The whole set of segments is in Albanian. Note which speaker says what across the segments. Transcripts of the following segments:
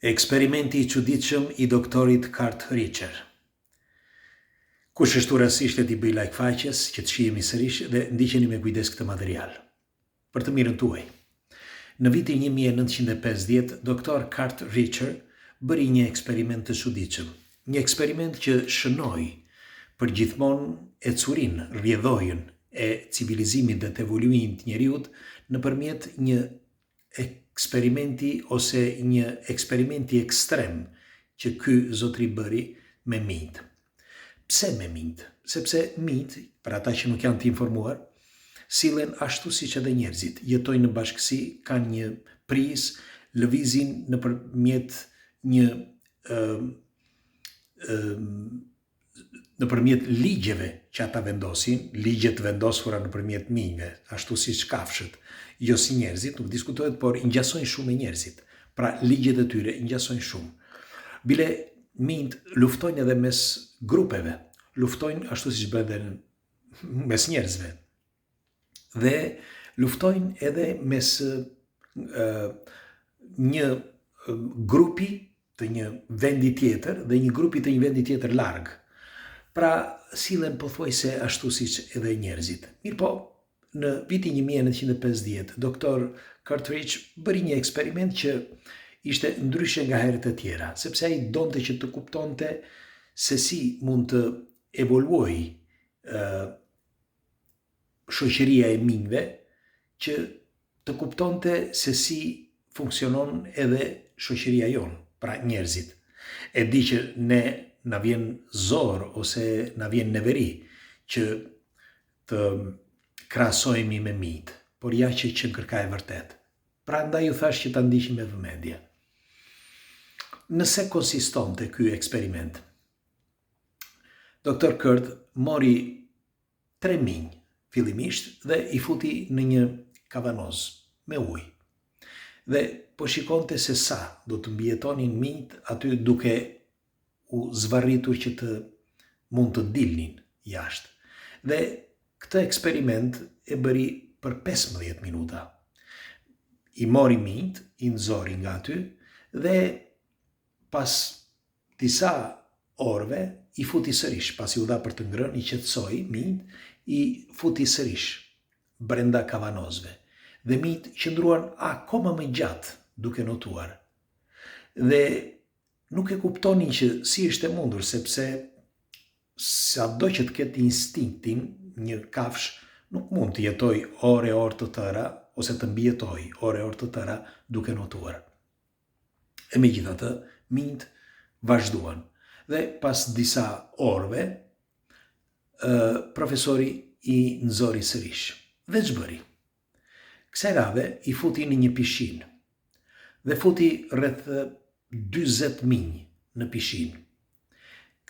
Speaker 1: Eksperimenti I çuditshëm I doktorit Kurt Richter. Kush është rastësisht e t'i bëj like faqes që të shihemi sërish dhe ndiqeni me kujdes këtë material. Për të mirën tuaj. Në vitin 1950, doktor Kurt Richter bëri një eksperiment të çuditshëm. Një eksperiment që shënoi për gjithmonë ecurinë, rrjedhojën e civilizimit dhe të evoluimit të njerëzit nëpërmjet një eksperimenti ose një eksperimenti ekstrem që ky zotëri bëri me mijt. Pse me mijt? Sepse mijt, për ata që nuk janë të informuar, sillen ashtu siç edhe njerëzit, jetojnë në bashkësi, kanë një prizë, lëvizin nëpërmjet nëpërmjet ligjeve që ata vendosin, ligjet vendosura nëpërmjet mijve, ashtu siç kafshët, jo si njerëzit, nuk diskutohet, por I ngjasojnë shumë me njerëzit. Pra ligjet e tyre I ngjasojnë shumë. Bile mijt luftojnë edhe mes grupeve, luftojnë ashtu siç bëhen edhe mes njerëzve. Dhe luftojnë edhe mes një grupi të një vendi tjetër dhe një grupi të një vendi tjetër larg. Pra sillen pothuajse ashtu siç edhe njerëzit. Mirpo, në vitin 1950, doktor Kurt Richter bëri një eksperiment që ishte ndryshe nga herët e tjera, sepse ai donte që të kuptonte se si mund të evoluojë shoqëria e mijve, që të kuptonte se si funksionon edhe shoqëria jonë, pra njerëzit. E di që na vjen zor ose na vjen neveri që të krahasohemi me mijt, por ja që kërka e vërtet. Prandaj u thash që ta ndiqim me vëmendje. Nëse konsistonte ky eksperiment? Doktor Kurt mori 3 mijë fillimisht dhe I futi në një kavanoz me ujë. Dhe po shikonte se sa do të mbijetonin mijt aty duke u zvarritur që të mund të dilnin jashtë. Dhe këtë eksperiment e bëri për 15 minuta. I mori mijt, I nxori nga aty dhe pas disa orëve I futi sërish, pasi u dha për të ngrënë, I qetësoi mijt, I futi sërish brenda kavanozve. Dhe mijt qëndruan akoma më gjatë duke notuar. Dhe nuk e kuptonin që si është e mundur, sepse sado që të ketë instinktin, një kafsh nuk mund të jetoj ore të tëra, ose të mbijetoj ore të tëra duke notuar. E megjithatë, mijt vazhduan. Dhe pas disa orëve, profesori I nxori sërish. Dhe ç'bëri? Kësaj radhe I futi në një pishinë. Dhe futi rreth 40 mijë në pishinë.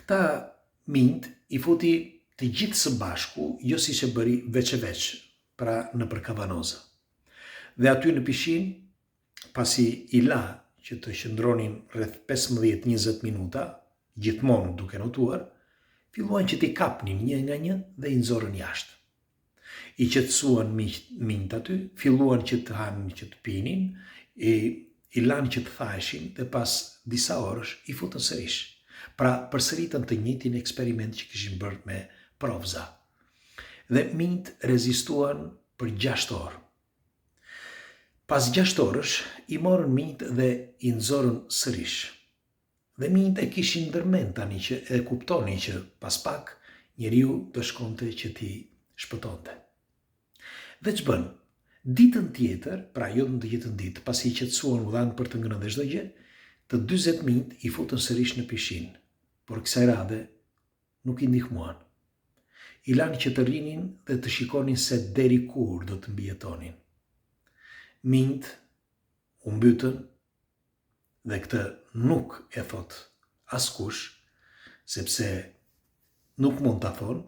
Speaker 1: Këta mijt I futi të gjithë së bashku, jo siç e bëri veç e veç, pra nëpër kavanozë. Dhe aty në pishinë, pasi I la që të qëndronin rreth 15-20 minuta, gjithmonë duke notuar, filluan që t'i kapnin një nga një dhe I nxorën jashtë. I qetësuan mijt aty, filluan që të hanin, që të pinin, I lanë që të thaheshin dhe pas disa orësh I futën sërish. Pra përsëritën të njëjtin eksperiment që kishin bërë me provza. Dhe mijt rezistuan për 6 orë. Pas 6 orësh I morën mijt dhe I nxorën sërish. Dhe mijt e kishin ndërmend tani që e kuptonin që pas pak njeriu do shkonte që t'i shpëtonte. Dhe ç'bën? Ditën tjetër, pra jo në të jetën ditë, pasi I qetësuan u dhanë për të ngrënë dhe çdo gjë, të 40 mijt I futën sërish në pishinë, por kësaj radhe nuk I ndihmuan. I lanë që të rrinin dhe të shikonin se deri kur do të mbijetonin. Mijt u mbytën dhe këtë nuk e thot askush, sepse nuk mund ta thonë,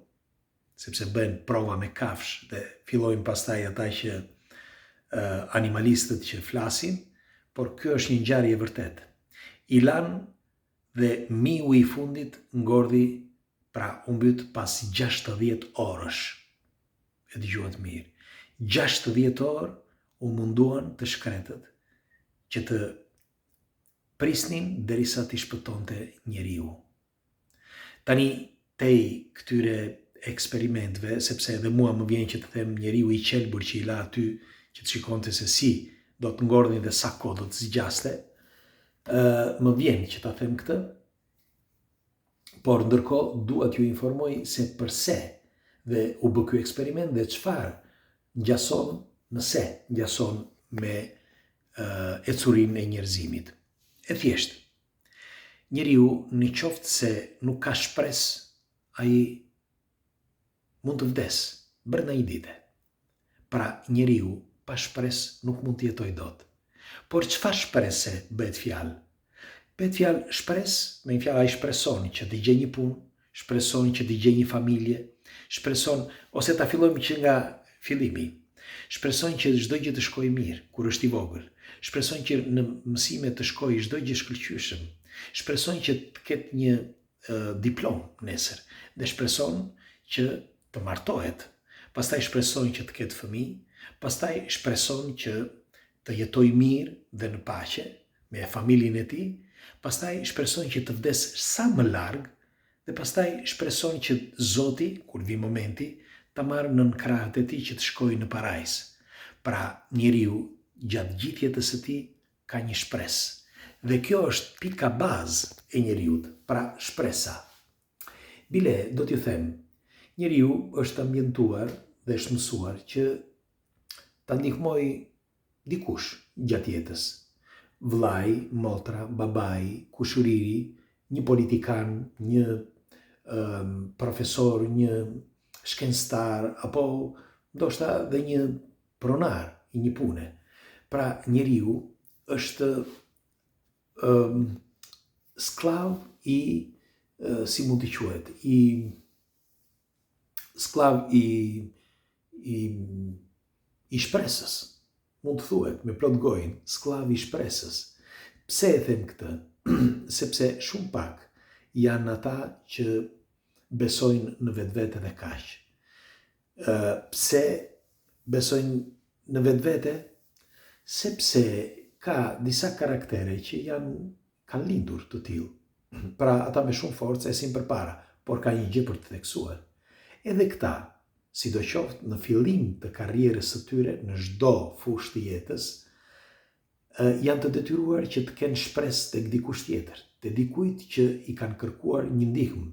Speaker 1: sepse bën prova me kafsh dhe fillojnë pastaj ata që animalistët që flasin, por kjo është një ngjarje e vërtetë. I lanë dhe miu I fundit ngordhi, pra u mbyt pas 60 orësh. E dëgjuat mirë. 60 orë u munduan të shkretët që të prisnin derisa t'i shpëtonte njeriu. Tani tej këtyre eksperimenteve, sepse edhe mua më vjen që të them njeriu i qelbur që i la aty, që të shikonte se si do të ngordhin dhe sa kohë do të zgjaste, më vjen që ta them këtë, por ndërkohë dua t'ju informoj se përse dhe u bë ky eksperiment dhe çfarë ngjason nëse ngjason me ecurinë e njerëzimit. E thjesht, njeriu në qoftë se nuk ka shpresë, ai mund të vdes brenda një dite. Pra njeriu pa shpresë nuk mund të jetojë dot. Por çfarë shprese bëhet fjalë? Bëhet fjalë shpresë, me një fjalë ai shpreson që të gjejë një punë, shpreson që të gjejë një familje, shpreson ose ta fillojmë që nga fillimi. Shpreson që çdo gjë të shkojë mirë kur është i vogël. Shpreson që në mësime të shkojë çdo gjë shkëlqyeshëm. Shpreson që të ketë një diplomë nesër dhe shpreson që të martohet. Pastaj shpreson që të ketë fëmijë, pastaj shpreson që të jetojë mirë dhe në paqe me familjen e tij, pastaj shpreson që të vdes sa më larg dhe pastaj shpreson që Zoti, kur vi momenti, ta marrë nën krahët e tij që të shkojë në parajs. Pra njeriu gjatë gjithë jetës së tij ka një shpresë. Dhe kjo është pika bazë e njeriut, pra shpresa. Bile, do t'ju them, njeriu është ambientuar dhe është mësuar që ta ndihmoj dikush gjatë jetës. Vllai, motra, babai, kushëriri, një politikan, një profesor, një shkencëtar, apo ndoshta dhe një pronar i një pune. Pra njeriu është sklav i, si mund t'i quhet, sklav i shpresës. Mund të thuhet me plot gojën, sklav i shpresës. Pse e them këtë? Sepse shumë pak janë ata që besojnë në vetvete dhe kaq. Pse besojnë në vetvete? Sepse ka disa karaktere që kanë lindur të tillë. Pra ata me shumë forcë esin përpara, por ka një gjë për të theksuar. Edhe këta, sidoqoftë në fillim të karrierës së tyre në çdo fushë të jetës, janë të detyruar që të kenë shpresë tek dikush tjetër, te dikujt që i kanë kërkuar një ndihmë.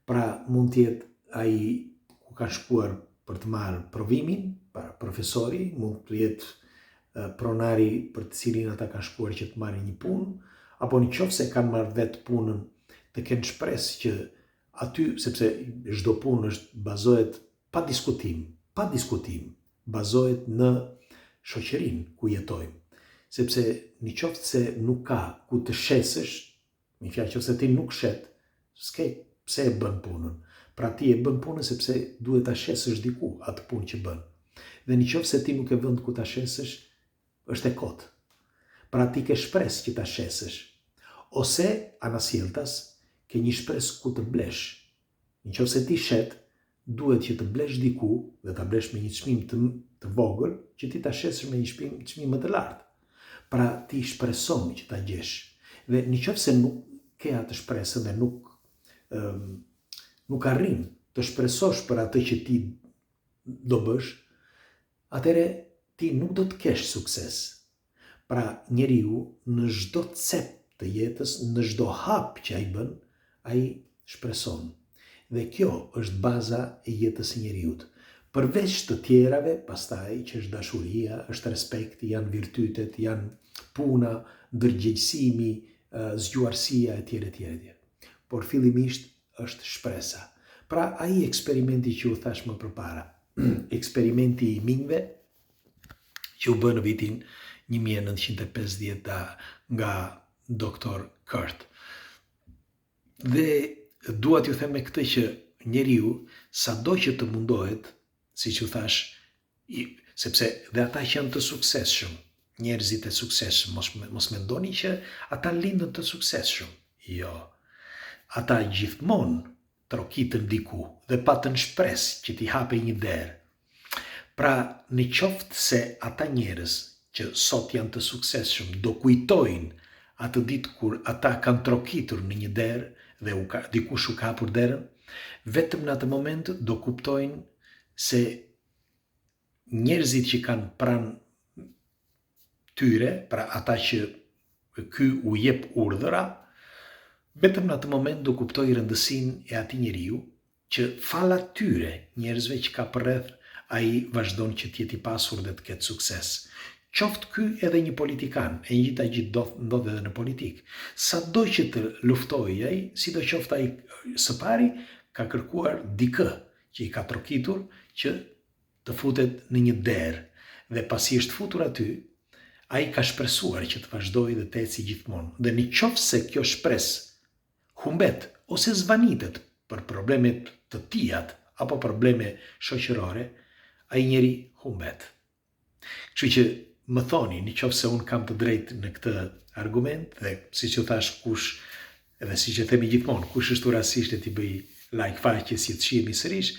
Speaker 1: Pra mund të jetë ai ku ka shkuar për të marrë provimin, pra profesori, mund të jetë pronari për të cilin ata kanë shkuar që të marrin një punë, apo nëse kanë marrë vetë punën, të kenë shpresë që aty, sepse çdo punë bazohet pa diskutim, bazohet në shoqërinë ku jetojmë. Sepse nëse se nuk ka ku të shesësh, me fjalë nëse ti nuk shet, s'ke pse e bën punën. Pra ti e bën punën sepse duhet ta shesësh diku atë punë që bën. Dhe nëse ti nuk e vën ku ta shesësh, është e kotë. Pra ti ke shpresë që ta shesësh. Ose anasjelltas ke një shpresë ku të blesh. Nëse ti shet, duhet që të blesh diku dhe ta blesh me një çmim të vogël, që ti ta shesësh me një çmim më të lartë. Pra ti shpreson që ta gjesh. Dhe nëse nuk ke atë shpresë dhe nuk arrin të shpresosh për atë që ti do bësh, atëre ti nuk do të kesh sukses. Pra njeriu në çdo cep të jetës, në çdo hap që ai bën, ai shpreson. Dhe kjo është baza e jetës së njeriut. Përveç të tjerave, pastaj që është dashuria, është respekti, janë virtytet, janë puna, ndërgjegjësimi, zgjuarësia etj. Por fillimisht është shpresa. Pra ai eksperimenti që u thash më përpara, eksperimenti i minjve që u bë në vitin 1950 nga Dr. Kurt. Dhe dua t'ju them me këtë që njeriu sado që të mundohet, siç u thash, sepse dhe ata që janë të suksesshëm, njerëzit e suksesshëm, mos mendoni që ata lindën të suksesshëm. Jo. Ata gjithmonë trokitën diku dhe patën shpresë që t'i hapej një derë. Pra, në qoftë se ata njerëz që sot janë të suksesshëm do kujtojnë atë ditë kur ata kanë trokitur në një derë dhe dikush u ka hapur derën, vetëm në atë moment do kuptojnë se njerëzit që kanë pranë tyre, pra ata që ky u jep urdhëra, vetëm në atë moment do kuptoj rëndësinë e atij njeriu që fala tyre njerëzve që ka përreth ai vazhdon që t'jeti i pasur dhe të ketë sukses. Qoftë ky edhe një politikan, e njëjta gjë ndodh edhe në politikë. Sado që të luftojë ai, sidoqoftë ai së pari ka kërkuar dikë që i ka trokitur që të futet në një derë dhe pasi është futur aty, ai ka shpresuar që të vazhdojë dhe të eci gjithmonë. Dhe nëse kjo shpresë humbet ose zvanitet për problemet të tijat apo probleme shoqërore, ai njeri humbet. Kështu që më thoni, nëse unë kam të drejtë në këtë argument, dhe siç u thash kush, edhe siç e themi gjithmonë, kush është rastësisht e t'i bëj like faqes si të shihemi sërish,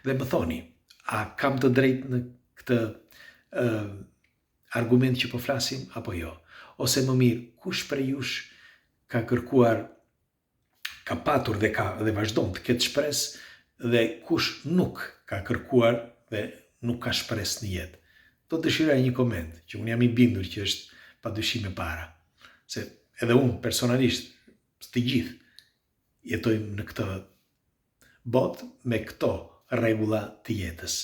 Speaker 1: dhe më thoni, a kam të drejtë në këtë argument që po flasim apo jo? Ose më mirë, kush prej jush ka kërkuar, ka patur dhe vazhdon të ketë shpresë dhe kush nuk ka kërkuar dhe nuk ka shpresë në jetë? Do të dëshiroj një koment, që unë jam i bindur që është padyshim e para. Se edhe unë personalisht, të gjithë, jetojmë në këtë botë me këto rregulla të jetës.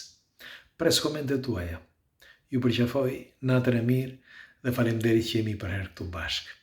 Speaker 1: Pres komentet tuaja. Ju përqafoj, natën e mirë dhe faleminderit që jemi për herë këtu bashkë.